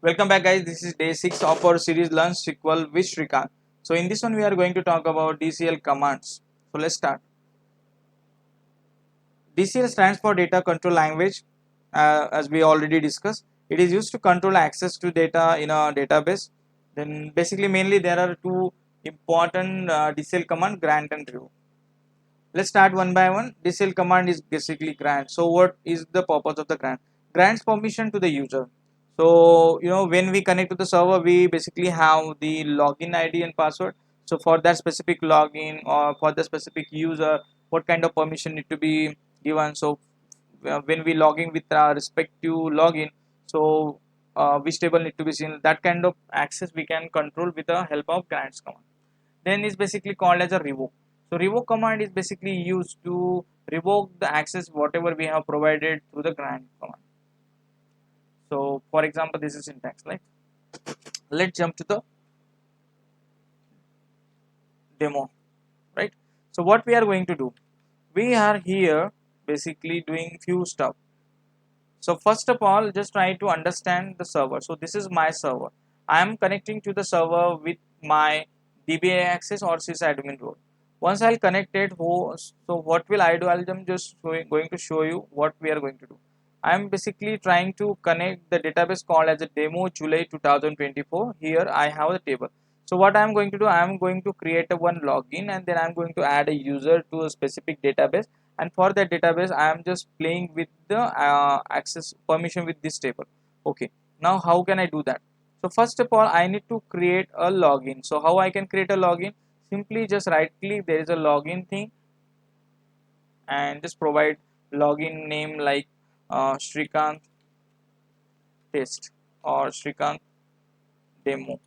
Welcome back, guys. This is day 6 of our series Learn SQL with Shrikant. So in this one we are going to talk about DCL commands. So let's start. DCL stands for Data Control Language. As we already discussed, it is used to control access to data in a database. Then basically mainly there are two important DCL command, grant and review. Let's start one by one. DCL command is basically grant. So what is the purpose of the grant? Grants permission to the user. So when we connect to the server, we basically have the login ID and password. So for that specific login or for the specific user, what kind of permission need to be given? So when we log in with our respective login, so which table need to be seen? That kind of access we can control with the help of grants command. Then is basically called as a revoke. So revoke command is basically used to revoke the access whatever we have provided through the grant command. So for example, this is syntax, right? Let's jump to the demo, right? So what we are going to do, we are here basically doing few stuff. So first of all, just try to understand the server. So this is my server. I am connecting to the server with my DBA access or sysadmin role. Once I'll connect it, so what will I do? I'm just going to show you what we are going to do. I'm basically trying to connect the database called as a demo July 2024. Here I have the table. So what I'm going to do, I'm going to create a one login and then I'm going to add a user to a specific database, and for that database I am just playing with the access permission with this table. Okay, now how can I do that? So first of all, I need to create a login. So how I can create a login? Simply just right click, there is a login thing, and just provide login name like Shrikant test or Shrikant demo.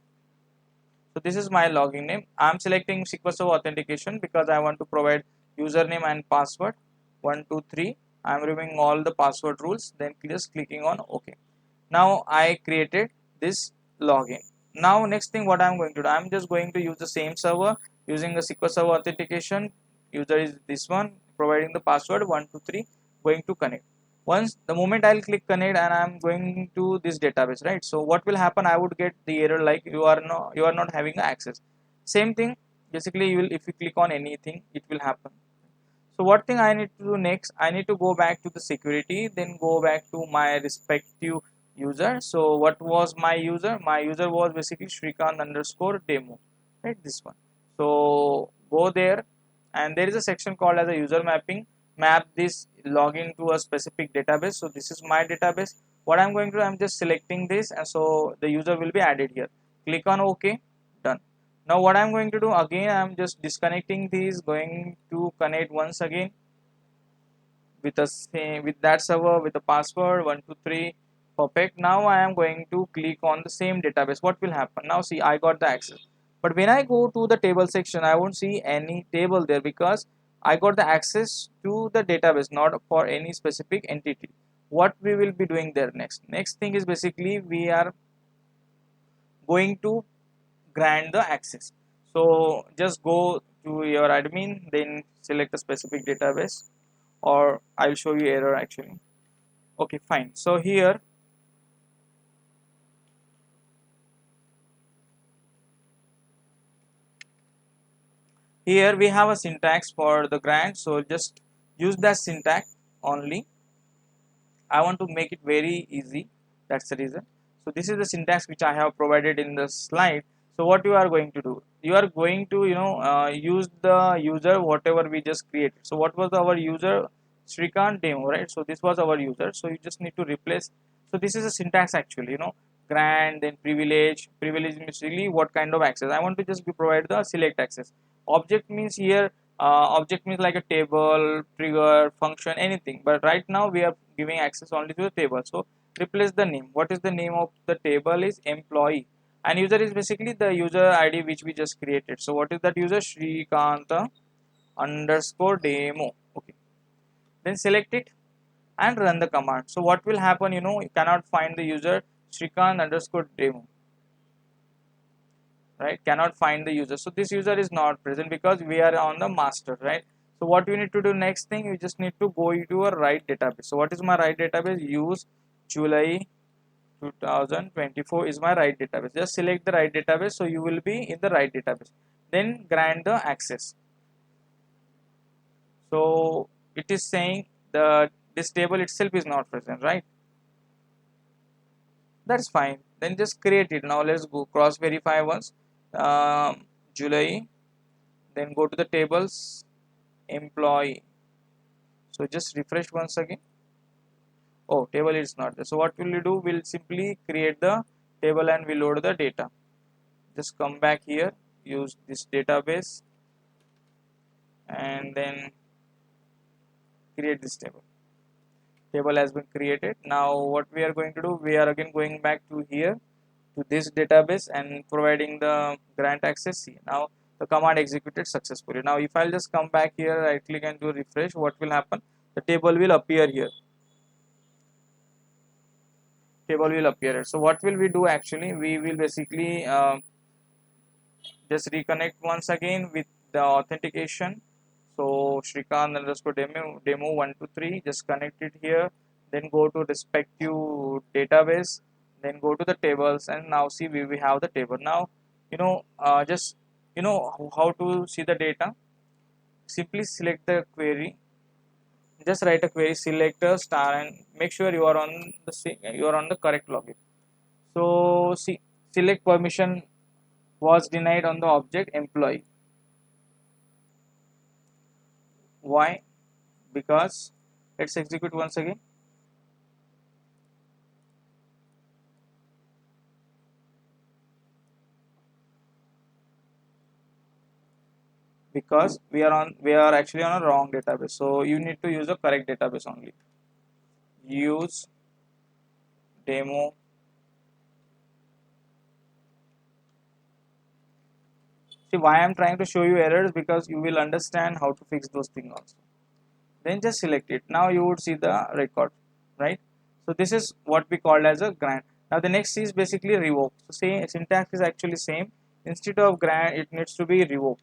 So this is my login name. I am selecting SQL Server authentication because I want to provide username and password 123. I am removing all the password rules, then just clicking on OK. Now I created this login. Now next thing what I am going to do, I am just going to use the same server using the SQL Server authentication. User is this one, providing the password 123, going to connect. Once the moment I'll click connect and I'm going to this database, right? So what will happen? I would get the error like you are not having access. Same thing basically you will, if you click on anything, it will happen. So what thing I need to do next? I need to go back to the security, then go back to my respective user. So what was my user? My user was basically Shrikant underscore demo, right? This one. So go there, and there is a section called as a user mapping. Map this login to a specific database. So this is my database. What I'm going to do, I'm just selecting this, and so the user will be added here. Click on OK. Done. Now what I'm going to do, again I'm just disconnecting these, going to connect once again with a same with that server with the password 123. Perfect. Now I am going to click on the same database. What will happen? Now see, I got the access, but when I go to the table section, I won't see any table there because I got the access to the database, not for any specific entity. What we will be doing there next thing is basically we are going to grant the access. So just go to your admin, then select a specific database, or I'll show you error actually. Okay, fine. So here we have a syntax for the grant, so just use that syntax only. I want to make it very easy, that's the reason. So this is the syntax which I have provided in the slide. So what you are going to do, you are going to use the user whatever we just created. So what was our user? Shrikant demo, right? So this was our user, so you just need to replace. So this is a syntax actually, grant, then privilege means really what kind of access I want to just provide the select access. Object means here, object means like a table, trigger, function, anything, but right now we are giving access only to the table. So replace the name. What is the name of the table? Is employee, and user is basically the user ID which we just created. So what is that user? Shrikanta underscore demo. Okay, then select it and run the command. So what will happen? You cannot find the user Shrikant underscore demo, right? Cannot find the user. So this user is not present because we are on the master, right? So what you need to do next thing, you just need to go into a write database. So what is my write database? Use July 2024 is my right database. Just select the right database, so you will be in the right database. Then grant the access. So it is saying the this table itself is not present, right? That's fine. Then just create it. Now let's go cross verify once. July. Then go to the tables, employee. So just refresh once again. Oh, table is not there. So what will you do? We'll simply create the table and we load the data. Just come back here, use this database, and then create this table. Table has been created. Now what we are going to do, we are again going back to here to this database and providing the grant access. See, now the command executed successfully. Now if I'll just come back here, right click and do refresh, what will happen? The table will appear here. Table will appear here. So what will we do actually? We will basically just reconnect once again with the authentication. So Shrikant underscore demo 123, just connect it here, then go to respective database, then go to the tables, and now see we have the table. Now just how to see the data. Simply select the query, just write a query, select a star, and make sure you are on the correct login. So see, select permission was denied on the object employee. Why? Because let's execute once again. Because we are actually on a wrong database, so you need to use the correct database only. Use demo. See why I'm trying to show you errors, because you will understand how to fix those things also. Then just select it. Now you would see the record, right? So this is what we called as a grant. Now the next is basically revoke. So say syntax is actually same. Instead of grant, it needs to be revoked.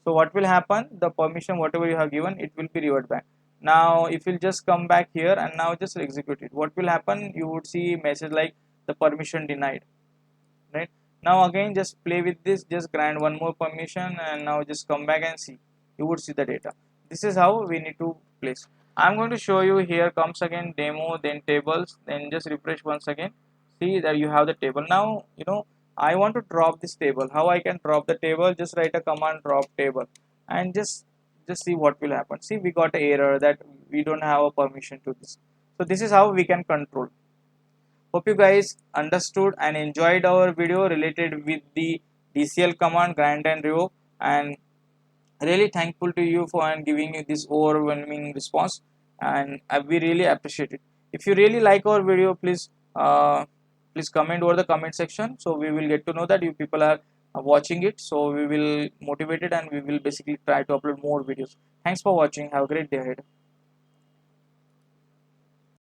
So what will happen? The permission whatever you have given, it will be reverted back. Now if you'll just come back here and now just execute it, what will happen? You would see message like the permission denied, right? Now again just play with this, just grant one more permission, and now just come back and see, you would see the data. This is how we need to place. I'm going to show you. Here comes again demo, then tables, then just refresh once again. See that you have the table. Now I want to drop this table. How I can drop the table? Just write a command drop table and just see what will happen. See, we got an error that we don't have a permission to this. So this is how we can control. Hope you guys understood and enjoyed our video related with the DCL command grant and revoke, and really thankful to you for and giving you this overwhelming response, and we really appreciate it. If you really like our video, please comment over the comment section, so we will get to know that you people are watching it, so we will motivate it and we will basically try to upload more videos. Thanks for watching. Have a great day ahead.